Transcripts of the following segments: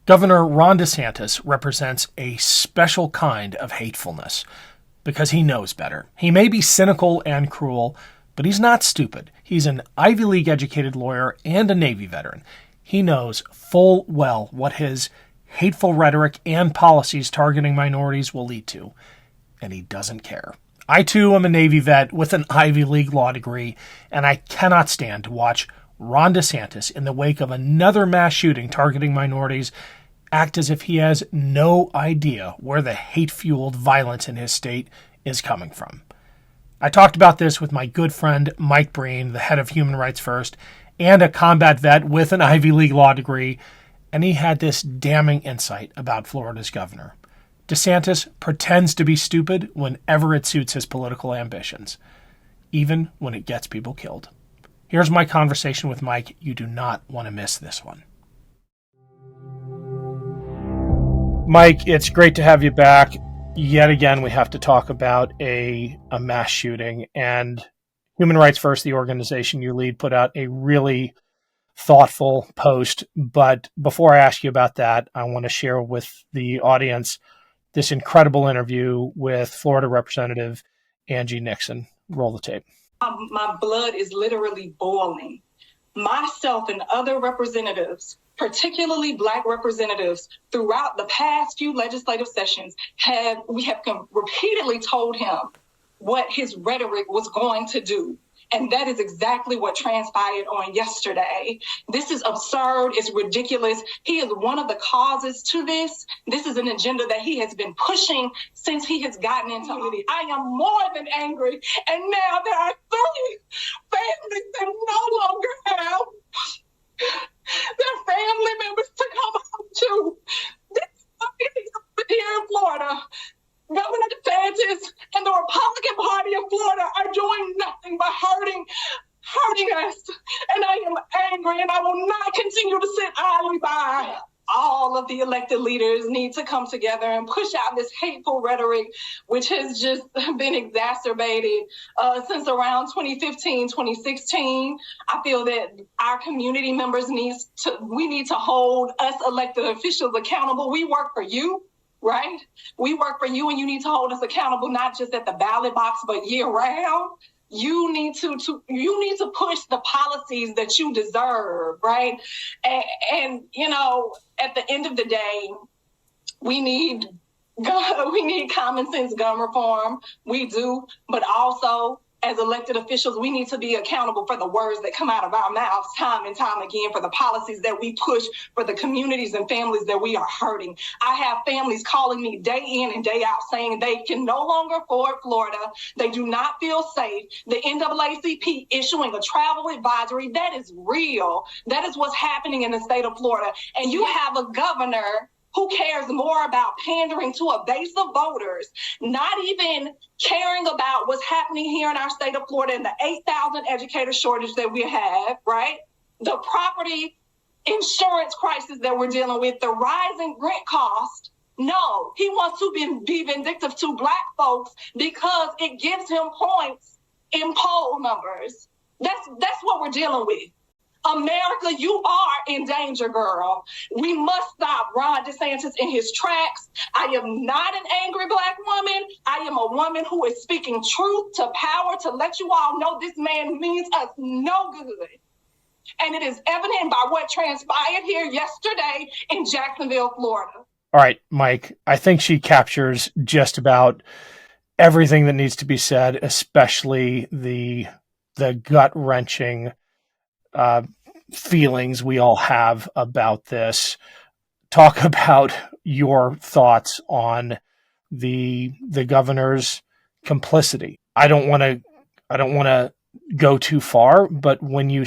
Governor Ron DeSantis represents a special kind of hatefulness because he knows better. He may be cynical and cruel, but he's not stupid. He's an Ivy League educated lawyer and a Navy veteran. He knows full well what his hateful rhetoric and policies targeting minorities will lead to, and he doesn't care. I, too, am a Navy vet with an Ivy League law degree, and I cannot stand to watch Ron DeSantis, in the wake of another mass shooting targeting minorities, act as if he has no idea where the hate-fueled violence in his state is coming from. I talked about this with my good friend Mike Breen, the head of Human Rights First, and a combat vet with an Ivy League law degree, and he had this damning insight about Florida's governor. DeSantis pretends to be stupid whenever it suits his political ambitions, even when it gets people killed. Here's my conversation with Mike. You do not want to miss this one. Mike, it's great to have you back. Yet again, we have to talk about a mass shooting. And Human Rights First, the organization you lead, put out a really thoughtful post. But before I ask you about that, I want to share with the audience this incredible interview with Florida Representative Angie Nixon. Roll the tape. My blood is literally boiling. Myself and other representatives, particularly Black representatives, throughout the past few legislative sessions, we have repeatedly told him what his rhetoric was going to do. And that is exactly what transpired on yesterday. This is absurd. It's ridiculous. He is one of the causes to this. This is an agenda that he has been pushing since he has gotten into office. I am more than angry. And now there are 3 families that no longer have their family members to come home to. This is here in Florida. Governor DeSantis and the Republican Party of Florida are doing nothing but hurting us. And I am angry, and I will not continue to sit idly by. All of the elected leaders need to come together and push out this hateful rhetoric, which has just been exacerbated since around 2015, 2016. I feel that our community members we need to hold us elected officials accountable. We work for you. Right? We work for you, and you need to hold us accountable, not just at the ballot box, but year round. You need to push the policies that you deserve, right? And you know, at the end of the day, we need common sense gun reform. We do, but also, as elected officials, we need to be accountable for the words that come out of our mouths time and time again, for the policies that we push, for the communities and families that we are hurting. I have families calling me day in and day out saying they can no longer afford Florida. They do not feel safe. The NAACP issuing a travel advisory, that is real. That is what's happening in the state of Florida. And you have a governor who cares more about pandering to a base of voters, not even caring about what's happening here in our state of Florida and the 8,000 educator shortage that we have, right? The property insurance crisis that we're dealing with, the rising rent cost. No, he wants to be vindictive to Black folks because it gives him points in poll numbers. That's what we're dealing with. America, you are in danger, girl. We must stop Ron DeSantis in his tracks. I am not an angry Black woman. I am a woman who is speaking truth to power to let you all know this man means us no good. And it is evident by what transpired here yesterday in Jacksonville, Florida. All right, Mike, I think she captures just about everything that needs to be said, especially the gut-wrenching feelings we all have about this. Talk about your thoughts on the governor's complicity. I don't want to go too far, but when you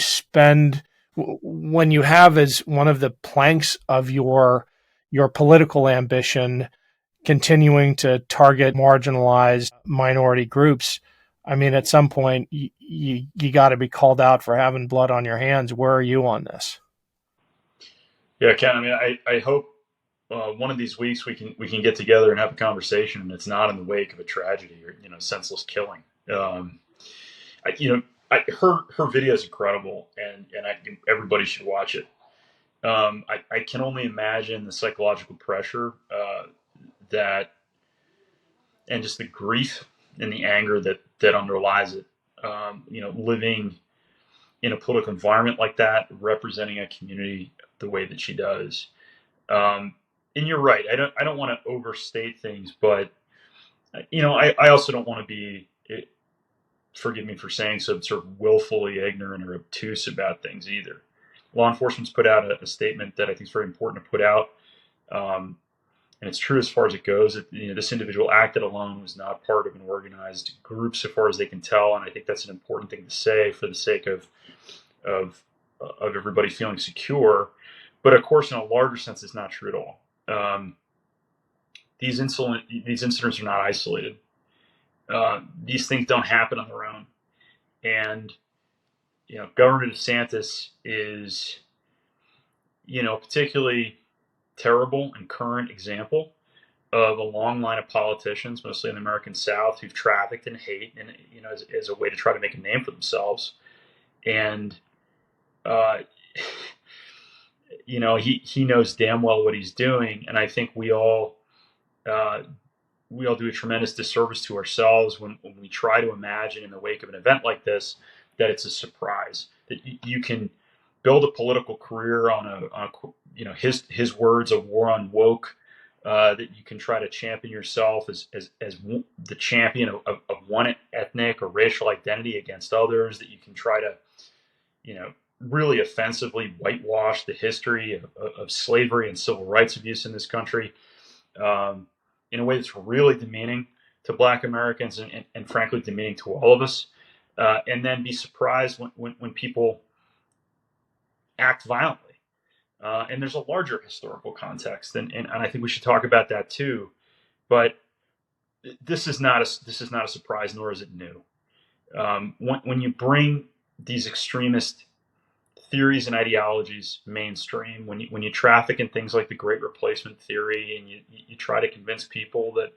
have as one of the planks of your political ambition continuing to target marginalized minority groups, I mean, at some point, you got to be called out for having blood on your hands. Where are you on this? Yeah, Ken. I mean, I hope one of these weeks we can get together and have a conversation, and it's not in the wake of a tragedy or senseless killing. Her video is incredible, and everybody should watch it. I can only imagine the psychological pressure that, and just the grief and the anger that underlies it. Living in a political environment like that, representing a community the way that she does. And you're right. I don't want to overstate things, but I also don't want to be. Forgive me for saying so, sort of willfully ignorant or obtuse about things either. Law enforcement's put out a statement that I think is very important to put out, and it's true as far as it goes. This individual acted alone, was not part of an organized group, so far as they can tell, and I think that's an important thing to say for the sake of everybody feeling secure. But of course, in a larger sense, it's not true at all. These incidents are not isolated. These things don't happen on their own. And, Governor DeSantis is, a particularly terrible and current example of a long line of politicians, mostly in the American South, who've trafficked in hate and, as a way to try to make a name for themselves. And, he knows damn well what he's doing. And I think we all do a tremendous disservice to ourselves when we try to imagine in the wake of an event like this that it's a surprise, that you can build a political career on his words, a war on woke, that you can try to champion yourself as the champion of one ethnic or racial identity against others, that you can try to really offensively whitewash the history of slavery and civil rights abuse in this country, in a way that's really demeaning to Black Americans and frankly demeaning to all of us, and then be surprised when people act violently. And there's a larger historical context, and I think we should talk about that too. But this is not a surprise, nor is it new. When you bring these extremist theories and ideologies mainstream, when you traffic in things like the Great Replacement theory, and you try to convince people that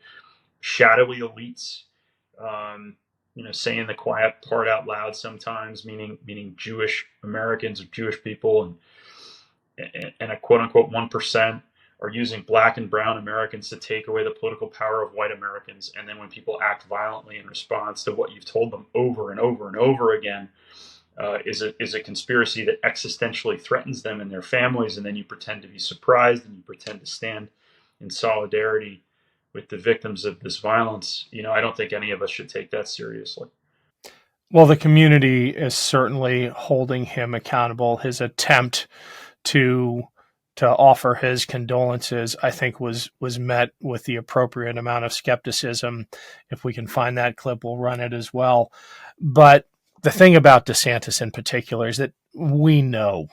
shadowy elites, saying the quiet part out loud sometimes, meaning Jewish Americans or Jewish people, and a quote unquote 1% are using Black and brown Americans to take away the political power of white Americans, and then when people act violently in response to what you've told them over and over and over again, is a conspiracy that existentially threatens them and their families, and then you pretend to be surprised and you pretend to stand in solidarity with the victims of this violence. I don't think any of us should take that seriously. Well, the community is certainly holding him accountable. His attempt to offer his condolences, I think, was met with the appropriate amount of skepticism. If we can find that clip, we'll run it as well. But the thing about DeSantis in particular is that we know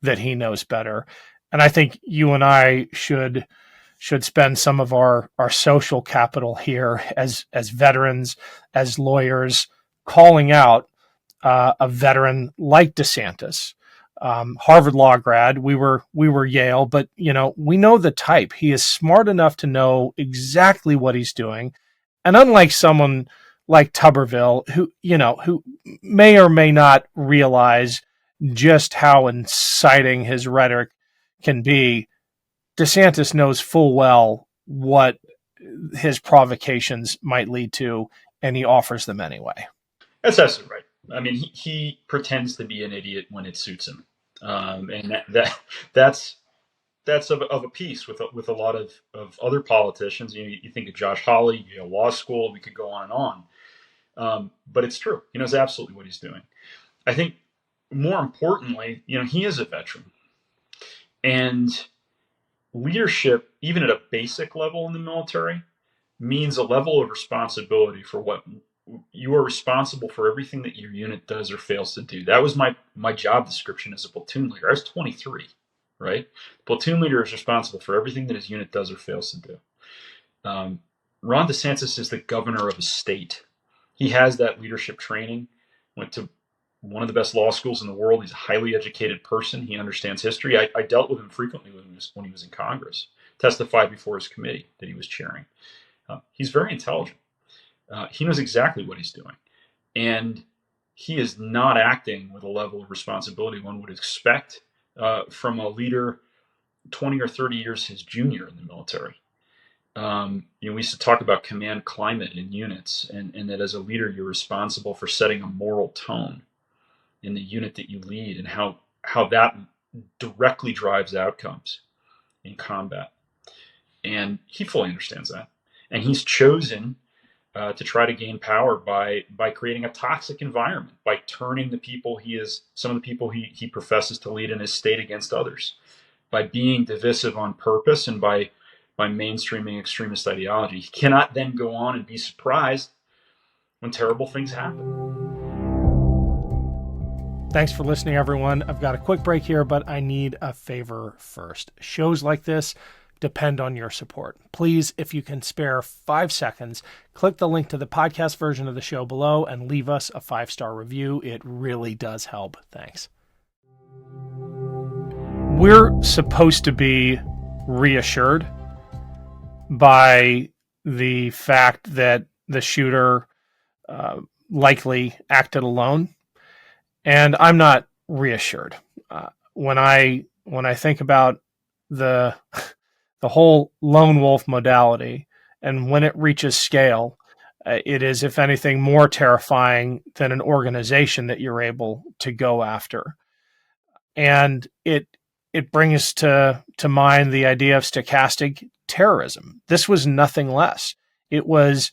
that he knows better. And I think you and I should spend some of our social capital here as veterans, as lawyers, calling out a veteran like DeSantis. Harvard Law grad, we were Yale, but we know the type. He is smart enough to know exactly what he's doing. And unlike someone like Tuberville, who may or may not realize just how inciting his rhetoric can be, DeSantis knows full well what his provocations might lead to, and he offers them anyway. That's absolutely right. I mean, he pretends to be an idiot when it suits him, and that's of a piece with a lot of other politicians. You think of Josh Hawley, law school. We could go on and on. But it's true. He knows absolutely what he's doing. I think more importantly, he is a veteran, and leadership, even at a basic level in the military, means a level of responsibility for what you are responsible for, everything that your unit does or fails to do. That was my job description as a platoon leader. I was 23, right? Platoon leader is responsible for everything that his unit does or fails to do. Ron DeSantis is the governor of a state. He has that leadership training, went to one of the best law schools in the world. He's a highly educated person. He understands history. I dealt with him frequently when he was in Congress, testified before his committee that he was chairing. He's very intelligent. He knows exactly what he's doing. And he is not acting with a level of responsibility one would expect from a leader 20 or 30 years his junior in the military. We used to talk about command climate in units, and that as a leader, you're responsible for setting a moral tone in the unit that you lead, and how that directly drives outcomes in combat. And he fully understands that. And he's chosen to try to gain power by creating a toxic environment, by turning some of the people he professes to lead in his state against others, by being divisive on purpose, and by mainstreaming extremist ideology. He cannot then go on and be surprised when terrible things happen. Thanks for listening, everyone. I've got a quick break here, but I need a favor first. Shows like this depend on your support. Please, if you can spare 5 seconds, click the link to the podcast version of the show below and leave us a 5-star review. It really does help. Thanks. We're supposed to be reassured by the fact that the shooter likely acted alone. And I'm not reassured. When I think about the whole lone wolf modality, and when it reaches scale, it is, if anything, more terrifying than an organization that you're able to go after. And it brings to mind the idea of stochastic terrorism. This was nothing less. It was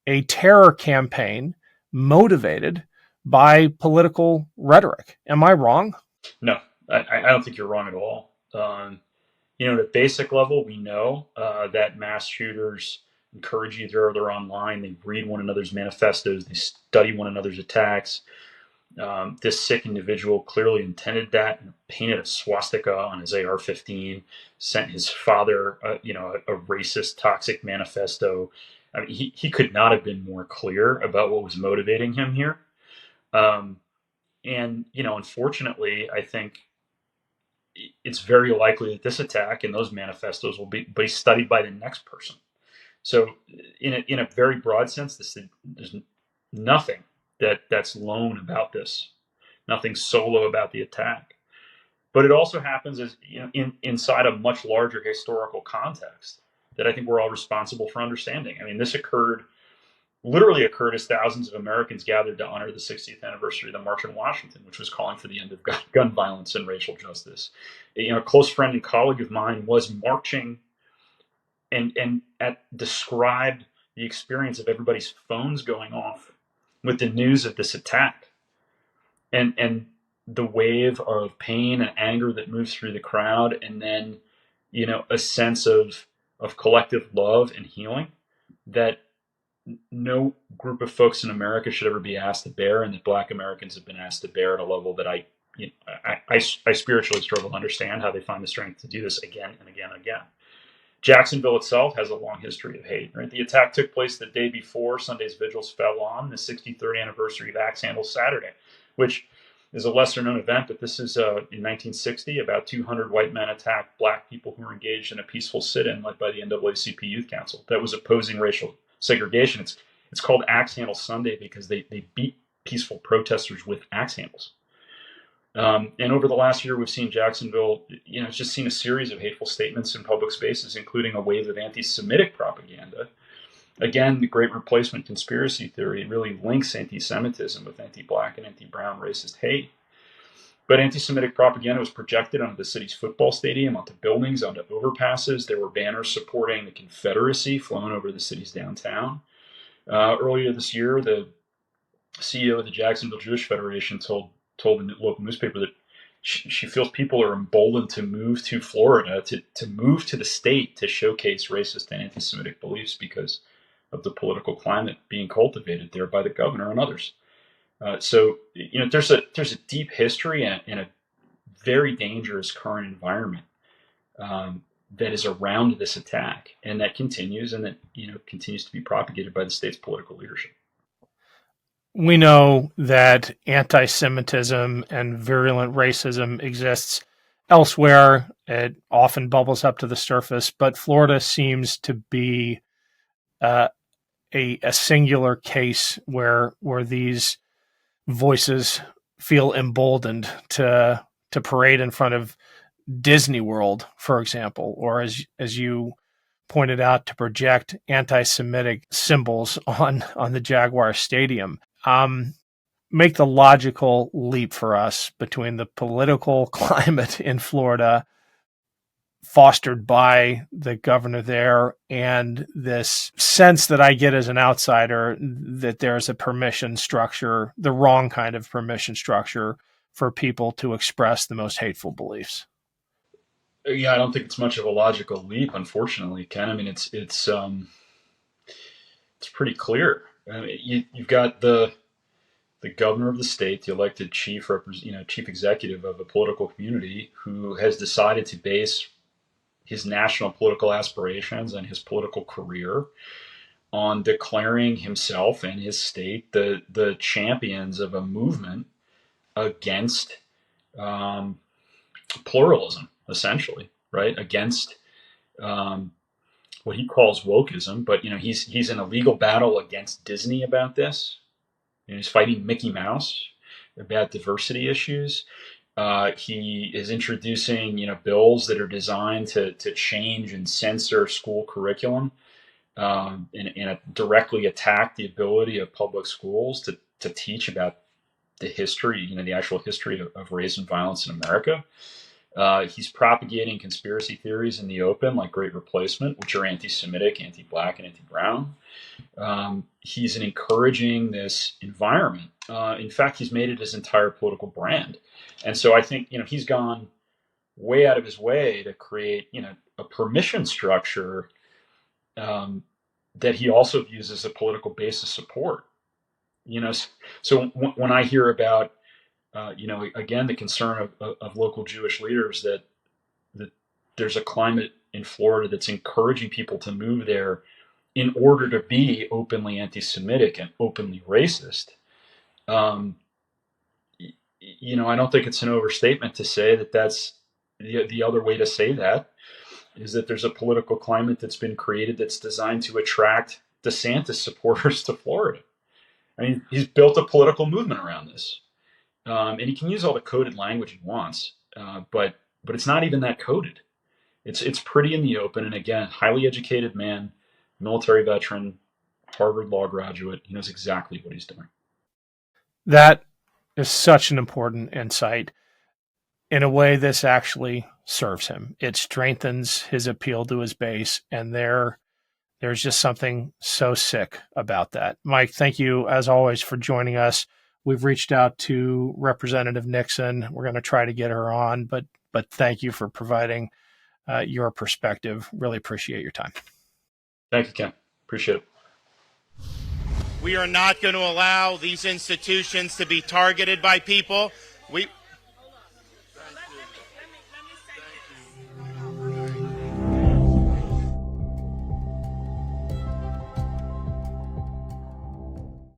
a terror campaign motivated by political rhetoric. Am I wrong? No, I don't think you're wrong at all. At a basic level, we know that mass shooters encourage each other online. They read one another's manifestos. They study one another's attacks. This sick individual clearly intended that and painted a swastika on his AR-15, sent his father, a racist, toxic manifesto. I mean, he could not have been more clear about what was motivating him here. Unfortunately, I think it's very likely that this attack and those manifestos will be studied by the next person. So in a very broad sense, there's nothing that's lone about this, nothing solo about the attack. But it also happens as inside a much larger historical context that I think we're all responsible for understanding. I mean, this literally occurred as thousands of Americans gathered to honor the 60th anniversary of the March on Washington, which was calling for the end of gun violence and racial justice. A close friend and colleague of mine was marching and described the experience of everybody's phones going off with the news of this attack, and the wave of pain and anger that moves through the crowd, and then a sense of collective love and healing that no group of folks in America should ever be asked to bear, and that Black Americans have been asked to bear at a level that I spiritually struggle to understand how they find the strength to do this again and again and again. Jacksonville itself has a long history of hate. Right? The attack took place the day before Sunday's vigils fell on the 63rd anniversary of Axe Handle Saturday, which is a lesser-known event, but this is in 1960, about 200 white men attacked Black people who were engaged in a peaceful sit-in led by the NAACP Youth Council that was opposing racial segregation. It's called Axe Handle Sunday because they beat peaceful protesters with axe handles. And over the last year, we've seen Jacksonville, it's just seen a series of hateful statements in public spaces, including a wave of anti-Semitic propaganda. Again, the Great Replacement conspiracy theory really links anti-Semitism with anti-Black and anti-Brown racist hate. But anti-Semitic propaganda was projected onto the city's football stadium, onto buildings, onto overpasses. There were banners supporting the Confederacy flown over the city's downtown. Earlier this year, the CEO of the Jacksonville Jewish Federation told the local newspaper that she feels people are emboldened to move to Florida, to move to the state to showcase racist and anti-Semitic beliefs because of the political climate being cultivated there by the governor and others. So there's a deep history and a very dangerous current environment that is around this attack, and that continues, and that continues to be propagated by the state's political leadership. We know that anti-Semitism and virulent racism exists elsewhere. It often bubbles up to the surface, but Florida seems to be a singular case where these voices feel emboldened to to parade in front of Disney World, for example, or as you pointed out, to project anti-Semitic symbols on the Jaguar Stadium. Make the logical leap for us between the political climate in Florida fostered by the governor there and this sense that I get as an outsider that there's a permission structure, the wrong kind of permission structure for people to express the most hateful beliefs. Yeah, I don't think it's much of a logical leap, unfortunately, Ken. I mean, it's pretty clear. I mean, you've got the governor of the state, the elected chief executive of a political community, who has decided to base his national political aspirations and his political career on declaring himself and his state the champions of a movement against pluralism, essentially, right? Against what he calls wokeism, but he's in a legal battle against Disney about this. He's fighting Mickey Mouse about diversity issues. He is introducing, bills that are designed to change and censor school curriculum, and directly attack the ability of public schools to teach about the history, the actual history of race and violence in America. He's propagating conspiracy theories in the open, like Great Replacement, which are anti-Semitic, anti-Black, and anti-Brown. He's encouraging this environment. In fact, he's made it his entire political brand. And so I think, he's gone way out of his way to create, a permission structure that he also views as a political base of support. So when I hear about, again, the concern of local Jewish leaders that there's a climate in Florida that's encouraging people to move there in order to be openly anti-Semitic and openly racist, I don't think it's an overstatement to say that that's the other way to say that is that there's a political climate that's been created that's designed to attract DeSantis supporters to Florida. I mean, he's built a political movement around this, and he can use all the coded language he wants, but it's not even that coded. It's pretty in the open, and again, highly educated man, military veteran, Harvard law graduate. He knows exactly what he's doing. That is such an important insight. In a way, this actually serves him. It strengthens his appeal to his base, and there's just something so sick about that. Mike, thank you, as always, for joining us. We've reached out to Representative Nixon. We're going to try to get her on, but thank you for providing your perspective. Really appreciate your time. Thank you, Ken. Appreciate it. We are not going to allow these institutions to be targeted by people.